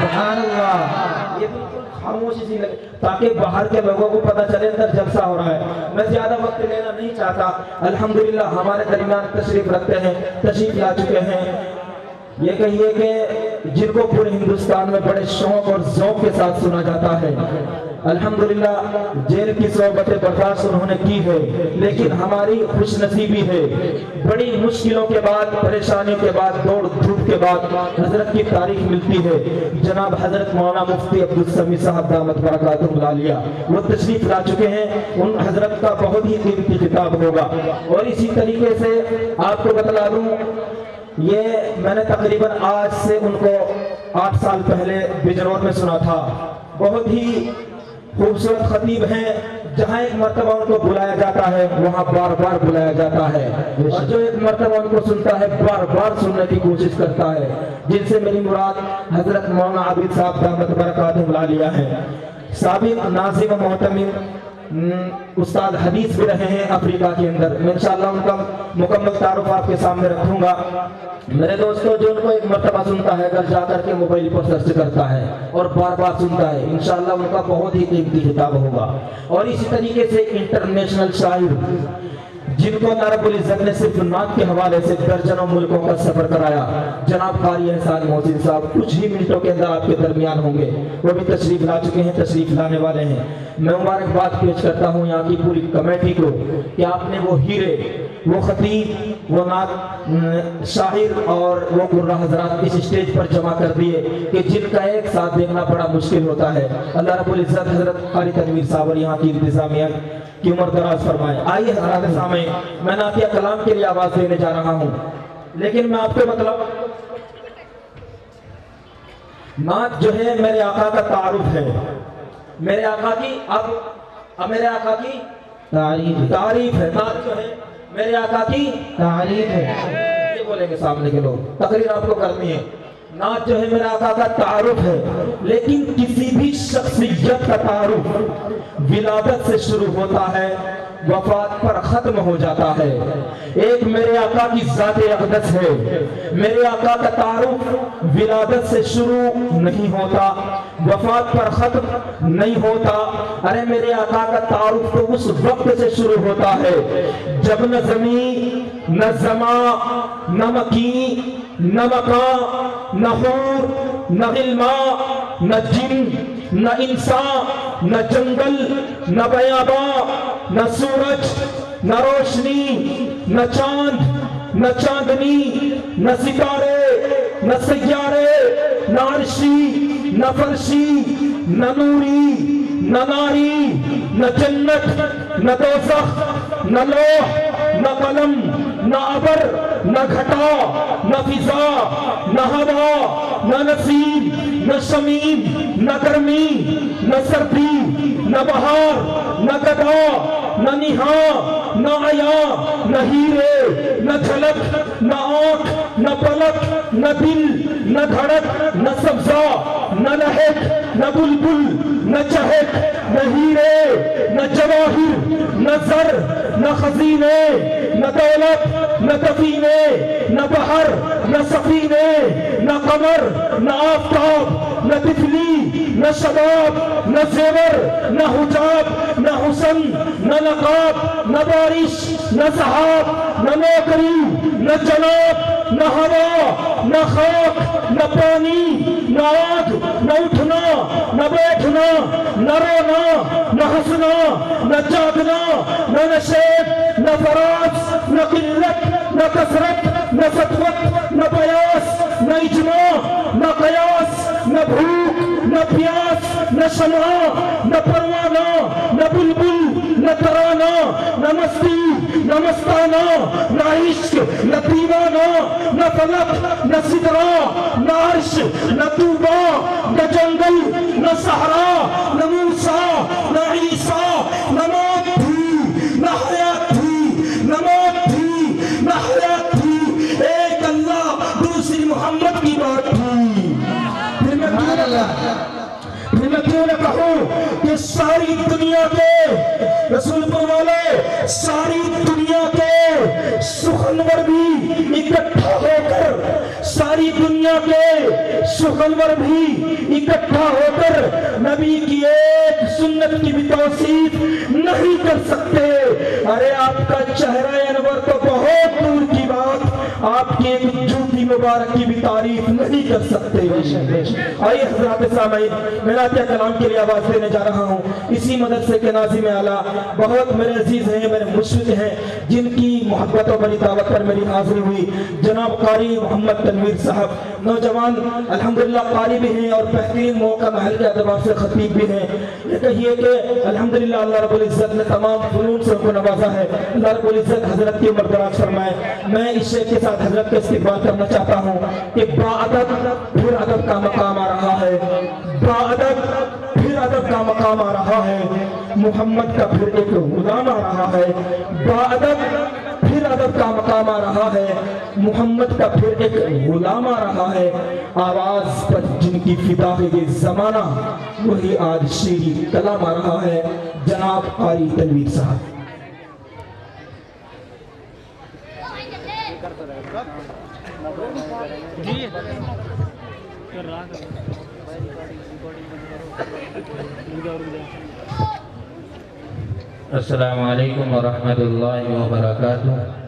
سبحان اللہ. یہ بالکل خاموشی سی لگے تاکہ باہر کے لوگوں کو پتہ چلے اندر جلسہ ہو رہا ہے. میں زیادہ وقت لینا نہیں چاہتا. الحمدللہ ہمارے درمیان تشریف رکھتے ہیں, تشریف لا چکے ہیں. یہ کہیے کہ جن کو پورے ہندوستان میں بڑے شوق اور ذوق کے ساتھ سنا جاتا ہے. الحمدللہ جیل کی صحبتیں برداشت انہوں نے کی ہے, لیکن ہماری خوش نصیبی ہے بڑی مشکلوں کے بعد, پریشانیوں کے بعد, دوڑ دھوپ کے بعد حضرت کی تاریخ ملتی ہے. جناب حضرت مولانا مفتی عبدالسمیع صاحب دامت برکاتہم العالیہ وہ تشریف لا چکے ہیں. ان حضرت کا بہت ہی قیمتی خطاب ہوگا. اور اسی طریقے سے آپ کو بتلا دوں, یہ میں نے تقریباً آج سے ان کو 8 سال پہلے بجنور میں سنا تھا. بہت ہی خوبصورت خطیب ہیں, جہاں ایک مرتبہ ان کو بلایا جاتا ہے وہاں بار بار بلایا جاتا ہے, اور جو ایک مرتبہ ان کو سنتا ہے بار بار سننے کی کوشش کرتا ہے. جن سے میری مراد حضرت مولانا عابد صاحب دامت برکاتہم العالیہ ہیں. سابق ناظم و محتمم استاد حدیث بھی رہے ہیں افریقہ کے اندر. میں انشاءاللہ ان کا مکمل تعارف آپ کے سامنے رکھوں گا. میرے دوستوں, جو ان کو ایک مرتبہ سنتا ہے گھر جا کر کے موبائل پر سرچ کرتا ہے اور بار بار سنتا ہے, انشاءاللہ ان کا بہت ہی قیمتی خطاب ہوگا. اور اسی طریقے سے انٹرنیشنل شاعر جن کو اللہ رب العزت نے صرف نعت کے حوالے سے درجنوں ملکوں کا سفر کرایا, جناب قاری احسان محسن صاحب کچھ ہی منٹوں کے اندر آپ کے درمیان ہوں گے. وہ بھی تشریف لا چکے ہیں, تشریف لانے والے ہیں. میں مبارکباد پیش کرتا ہوں یہاں کی پوری کمیٹی کو کہ آپ نے وہ ہیرے, وہ خطیب, وہ نعت شاعر اور وہ قرہ حضرات اس اسٹیج پر جمع کر دیے کہ جن کا ایک ساتھ دیکھنا بڑا مشکل ہوتا ہے. اللہ رب العزت حضرت قاری تنویر صاحب اور یہاں کی انتظامیہ کی عمر دراز فرمائے. آئیے حضرات سامنے, میں نعتیہ کلام کے لیے آواز دینے جا رہا ہوں, لیکن میں آپ کو مطلب نعت جو ہے میرے آقا کا تعارف ہے, میرے آقا کی اب میرے آقا کی تعریف ہے. نعت جو ہے میرے آقا کی تعریف ہے. یہ بولیں گے سامنے کے لوگ, تقریر آپ کو کرنی ہے. نعت جو ہے میرے آقا کا تعارف ہے, لیکن کسی بھی شخصیت کا تعارف ولادت سے شروع ہوتا ہے, وفات پر ختم ہو جاتا ہے. ایک میرے آقا کی ذات اقدس ہے, میرے آقا کا تعارف ولادت سے شروع نہیں ہوتا, وفات پر ختم نہیں ہوتا. ارے میرے آقا کا تعارف تو اس وقت سے شروع ہوتا ہے جب نہ زمین, نہ زمان, نہ مکین, نہ مکان, نہ حور, نہ غلمان, نہ جن, نہ انسان, نہ جنگل, نہ بیاباں, نہ سورج, نہ روشنی, نہ چاند, نہ چاندنی, نہ ستارے, نہ سیارے, نہ عرشی, نہ فرشی, نہ نوری, نہ ناری, نہ جنت, نہ دوزخ, نہ لوح, نہ قلم, نہ ابر, نہ گھٹا, نہ فضا, نہ ہوا, نہ نسیم, نہ شمیم, نہ گرمی, نہ سردی, نہ بہار, نہ گدا, نہ نہا, نہ عیا, نہ ہیرے, نہ جھلک, نہ آنکھ, نہ پلک, نہ دل, نہ دھڑک, نہ سبزہ, نہ لہک, نہ بلبل, نہ چہک, نہ ہیرے, نہ جواہر, نہ زر, نہ خزینے, نہ دولت, نہ دفینے, نہ بحر, نہ سفینے, نہ قمر, نہ آفتاب, نہ تفلی, نہ شباب, نہ زیور, نہ حجاب, نہ حسن, نہ لقاب, نہ بارش, نہ سحاب, نہ نوکری, نہ جناب, نہ ہوا, نہ خاک, نہ پانی, نہ آگ, نہ اٹھنا, نہ بیٹھنا, نہ رونا, نہ ہنسنا, نہ جاگنا, نہ نشیب, نہ فراز, نہ قلت, نہ کثرت, نہ سطوت, نہ بیاس, نہ اجماع, نہ قیاس, نہ بھوک, نہ پیاس, نہ شمع, نہ پروانہ, نہ بلبل, نہ ترانہ, نہ مستی, نہ مستانہ, نہ عشق, نہ دیوانہ, نہ فلک, نہ سدرہ, نہ عرش, نہ طوبہ, نہ جنگل, نہ صحرا, نہ موسیٰ, نہ عیسیٰ, نہ موت تھی, نہ حیات تھی, نہ موت تھی, نہ حیات تھی, ایک اللہ دوسری محمد کی بات تھی. پھر میں کیوں نہ کہوں کہ ساری دنیا کے رسول پر والے ساری دنیا کے سخنور بھی اکٹھا ہو کر ساری دنیا کے سخنور بھی اکٹھا ہو کر نبی کی ایک سنت کی بھی توصیف نہیں کر سکتے. ارے آپ کا چہرہ انور تو بہت دور کی بات, آپ کی ایک جوتی مبارک کی بھی تعریف نہیں کر سکتے. آئیے حضرات سامعین, میں نعتیہ کلام کے لیے آواز دینے جا رہا ہوں. اسی مدرسے کے ناظم اعلیٰ بہت میرے عزیز ہیں, میرے مشفق ہیں, جن کی محبت و بڑی دعوت پر میری حاضری ہوئی. جناب قاری محمد تنویر صاحب, نوجوان الحمدللہ قاری بھی ہیں اور بہترین موقع محل کے اعتبار سے خطیب بھی ہیں. یہ کہیے کہ الحمدللہ اللہ رب العزت نے تمام فنون سے ان کو نوازا ہے. اللہ رب العزت حضرت کی عمر دراز فرمائے. میں اس شعر کے ساتھ حضرت کا استقبال کرنا چاہتا ہوں کہ باادب پھر ادب کا مقام آ رہا ہے, باادب پھر ادب کا مقام آ رہا ہے, محمد کا پھر ایک غلام آ رہا ہے. باادب پھر ادب کا مقام آ رہا ہے, محمد کا پھر ایک غلام آ رہا ہے. آواز پر جن کی فدا ہے یہ زمانہ, وہی آج شیری کلام آ رہا ہے. جناب قاری تنویر صاحب. السلام علیکم ورحمۃ اللہ وبرکاتہ.